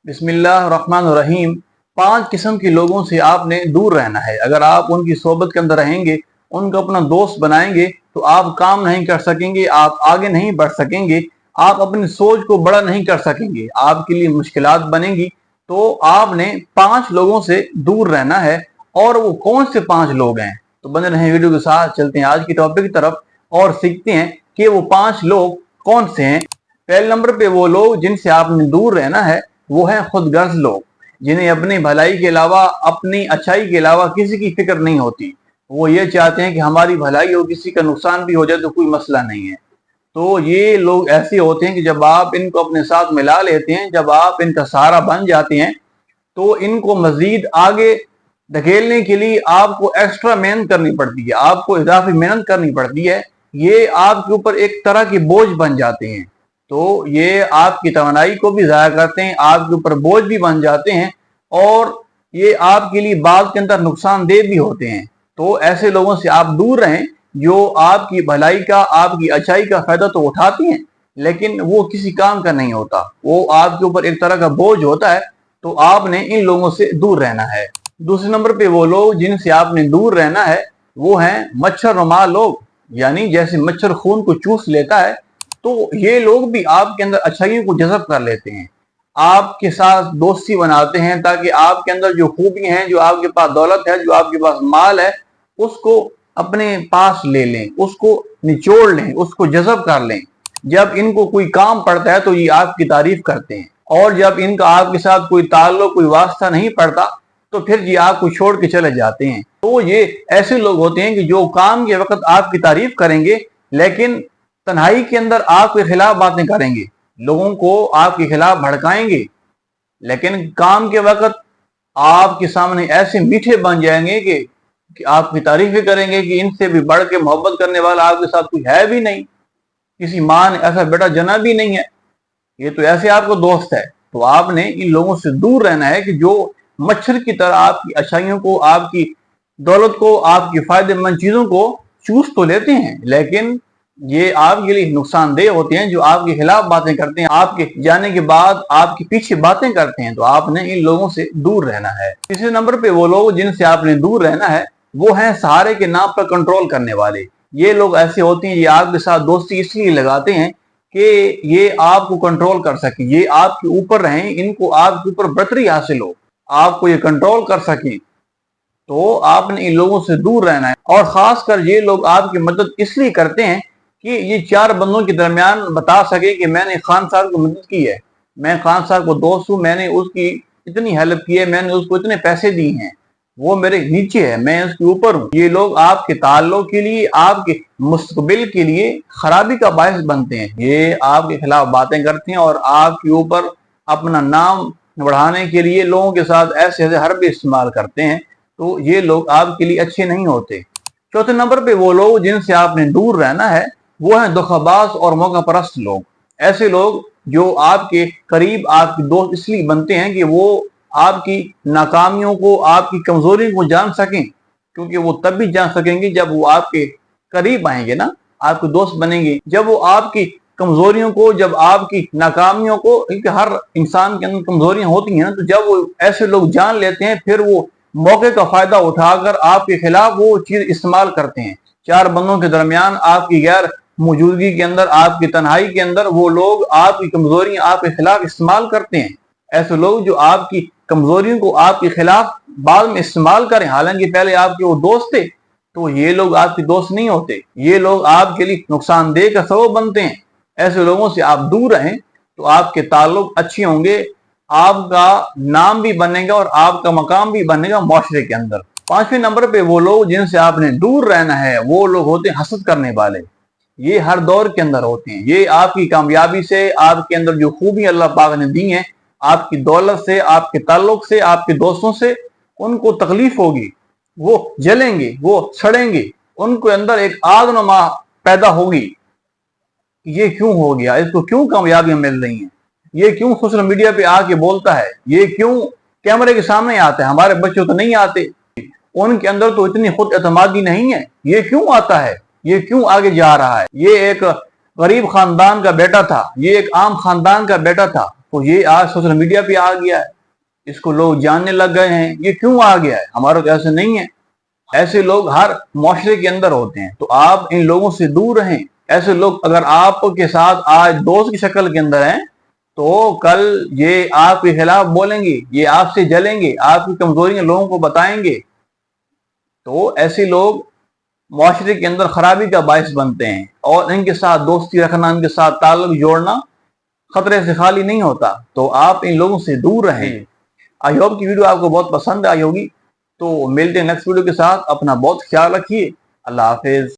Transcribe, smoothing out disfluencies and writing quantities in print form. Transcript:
बिस्मिल्लाहिर्रहमानिर्रहीम। 5 किस्म के लोगों से आपने दूर रहना है। अगर आप उनकी सोबत के अंदर रहेंगे, उनको अपना दोस्त बनाएंगे, तो आप काम नहीं कर सकेंगे, आप आगे नहीं बढ़ सकेंगे, आप अपनी सोच को बड़ा नहीं कर सकेंगे, आपके लिए मुश्किलात बनेंगी। तो आपने 5 लोगों से दूर रहना है। और वो कौन से 5 लोग हैं? तो बने रहें वीडियो के साथ। चलते हैं आज की टॉपिक की तरफ और सीखते हैं कि वो 5 लोग कौन से हैं। पहले नंबर पे वो लोग जिनसे आपने दूर रहना है वो हैं खुदगर्ज लोग, जिन्हें अपनी भलाई के अलावा, अपनी अच्छाई के अलावा किसी की फिक्र नहीं होती। वो ये चाहते हैं कि हमारी भलाई हो, किसी का नुकसान भी हो जाए तो कोई मसला नहीं है। तो ये लोग ऐसे होते हैं कि जब आप इनको अपने साथ मिला लेते हैं, जब आप इनका सहारा बन जाते हैं, तो इनको मजीद आगे धकेलने के लिए आपको एक्स्ट्रा मेहनत करनी पड़ती है, आपको इजाफी मेहनत करनी पड़ती है। ये आपके ऊपर एक तरह के बोझ बन जाते हैं। तो ये आपकी तवानाई को भी ज़ाया करते हैं, आपके ऊपर बोझ भी बन जाते हैं, और ये आपके लिए बाद के अंदर नुकसानदेह भी होते हैं। तो ऐसे लोगों से आप दूर रहें जो आपकी भलाई का, आपकी अच्छाई का फायदा तो उठाते हैं, लेकिन वो किसी काम का नहीं होता, वो आपके ऊपर एक तरह का बोझ होता है। तो आपने इन लोगों से दूर रहना है। दूसरे नंबर पे वो लोग जिनसे आपने दूर रहना है वो हैं मच्छर नुमा लोग, यानी जैसे मच्छर खून को चूस लेता है, तो ये लोग भी आपके अंदर अच्छाइयों को जज़ब कर लेते हैं, आपके साथ दोस्ती बनाते हैं ताकि आपके अंदर जो खूबियां हैं, जो आपके पास दौलत है, जो आपके पास माल है, उसको अपने पास ले लें, उसको निचोड़ लें, उसको जज़ब कर लें। जब इनको कोई काम पड़ता है तो ये आपकी तारीफ करते हैं, और जब इनका आपके साथ कोई ताल्लुक, कोई वास्ता नहीं पड़ता, तो फिर ये आपको छोड़ के चले जाते हैं। तो ये ऐसे लोग होते हैं कि जो काम के वक्त आपकी तारीफ करेंगे, लेकिन तन्हाई के अंदर आपके खिलाफ बातें करेंगे, लोगों को आपके खिलाफ भड़काएंगे, लेकिन काम के वक्त आपके सामने ऐसे मीठे बन जाएंगे कि आपकी तारीफें करेंगे कि इनसे भी बढ़ के मोहब्बत करने वाला आपके साथ कोई है भी नहीं, किसी मां ने ऐसा बेटा जना भी नहीं है, ये तो ऐसे आपको दोस्त है। तो आपने इन लोगों से दूर रहना है कि जो मच्छर की तरह आपकी अच्छाइयों को, आपकी दौलत को, आपकी फायदेमंद चीजों को चूस तो लेते हैं, लेकिन ये आपके लिए नुकसानदेह होते हैं, जो आपके खिलाफ बातें करते हैं, आपके जाने के बाद आपके पीछे बातें करते हैं। तो आपने इन लोगों से दूर रहना है। तीसरे नंबर पे वो लोग जिनसे आपने दूर रहना है वो हैं सहारे के नाम पर कंट्रोल करने वाले। ये लोग ऐसे होते हैं, ये आपके साथ दोस्ती इसलिए लगाते हैं कि ये आपको कंट्रोल कर सके, ये आपके ऊपर रहें, इनको आपके ऊपर बरतरी हासिल हो, आपको ये कंट्रोल कर सकें। तो आपने इन लोगों से दूर रहना है। और खासकर ये लोग आपकी मदद इसलिए करते हैं कि ये 4 बंदों के दरमियान बता सके कि मैंने खान साहब को मदद की है, मैं खान साहब को दोस्त हूँ, मैंने उसकी इतनी हेल्प की है, मैंने उसको इतने पैसे दिए हैं, वो मेरे नीचे है, मैं उसके ऊपर हूँ। ये लोग आपके ताल्लुक के लिए, आपके मुस्तकबिल के लिए खराबी का बायस बनते हैं। ये आपके खिलाफ बातें करते हैं और आपके ऊपर अपना नाम बढ़ाने के लिए लोगों के साथ ऐसे ऐसे हरबे इस्तेमाल करते हैं। तो ये लोग आपके लिए अच्छे नहीं होते। चौथे नंबर पे वो लोग जिनसे आपने दूर रहना है वो हैं धोखाबाज और मौका परस्त लोग। ऐसे लोग जो आपके करीब, आपके दोस्त इसलिए बनते हैं कि वो आपकी नाकामियों को, आपकी कमजोरी को जान सकें, क्योंकि वो तब भी जान सकेंगे जब वो आपके करीब आएंगे ना, आपके दोस्त बनेंगे, जब वो आपकी कमजोरियों को, जब आपकी नाकामियों को, क्योंकि हर इंसान के अंदर कमजोरियां होती हैं ना, तो जब वो ऐसे लोग जान लेते हैं, फिर वो मौके का फायदा उठाकर आपके खिलाफ वो चीज इस्तेमाल करते हैं। 4 बंदों के दरमियान आपकी गैर मौजूदगी के अंदर, आपकी तन्हाई के अंदर वो लोग आपकी कमजोरियां आपके खिलाफ इस्तेमाल करते हैं। ऐसे लोग जो आपकी कमजोरियों को आपके खिलाफ बाद में इस्तेमाल करें, हालांकि पहले आपके वो दोस्त थे, तो ये लोग आपके दोस्त नहीं होते, ये लोग आपके लिए नुकसानदेह का सबब बनते हैं। ऐसे लोगों से आप दूर रहें तो आपके ताल्लुक अच्छे होंगे, आपका नाम भी बनेगा और आपका मकाम भी बनेगा माशरे के अंदर। 5वें नंबर पे वो लोग जिनसे आपने दूर रहना है वो लोग होते हैं हसद करने वाले। ये हर दौर के अंदर होते हैं, ये आपकी कामयाबी से, आपके अंदर जो खूबी अल्लाह पाक ने दी है, आपकी दौलत से, आपके ताल्लुक से, आपके दोस्तों से, उनको तकलीफ होगी, वो जलेंगे, वो सड़ेंगे, उनके अंदर एक आग नुमा पैदा होगी। ये क्यों हो गया, इसको क्यों कामयाबियां मिल रही हैं, ये क्यों सोशल मीडिया पे आके बोलता है, ये क्यों कैमरे के सामने आता है, हमारे बच्चे तो नहीं आते, उनके अंदर तो इतनी खुद एतमादी नहीं है, ये क्यों आता है, ये क्यों आगे जा रहा है। ये एक गरीब खानदान का बेटा था, ये एक आम खानदान का बेटा था, تو یہ آج سوشل میڈیا پہ آ گیا ہے، اس کو لوگ جاننے لگ گئے ہیں. یہ کیوں آ گیا ہے؟ ہمارا تو ایسے نہیں ہے. ایسے لوگ ہر معاشرے کے اندر ہوتے ہیں، تو آپ ان لوگوں سے دور رہیں. ایسے لوگ اگر آپ کے ساتھ آج دوست کی شکل کے اندر ہیں تو کل یہ آپ کے خلاف بولیں گے، یہ آپ سے جلیں گے، آپ کی کمزوریاں لوگوں کو بتائیں گے. تو ایسے لوگ معاشرے کے اندر خرابی کا باعث بنتے ہیں، اور ان کے ساتھ دوستی رکھنا، ان کے ساتھ تعلق جوڑنا خطرے سے خالی نہیں ہوتا. تو آپ ان لوگوں سے دور رہیں. آئی ہوپ کی ویڈیو آپ کو بہت پسند آئی ہوگی. تو ملتے ہیں نیکسٹ ویڈیو کے ساتھ. اپنا بہت خیال رکھیے. اللہ حافظ.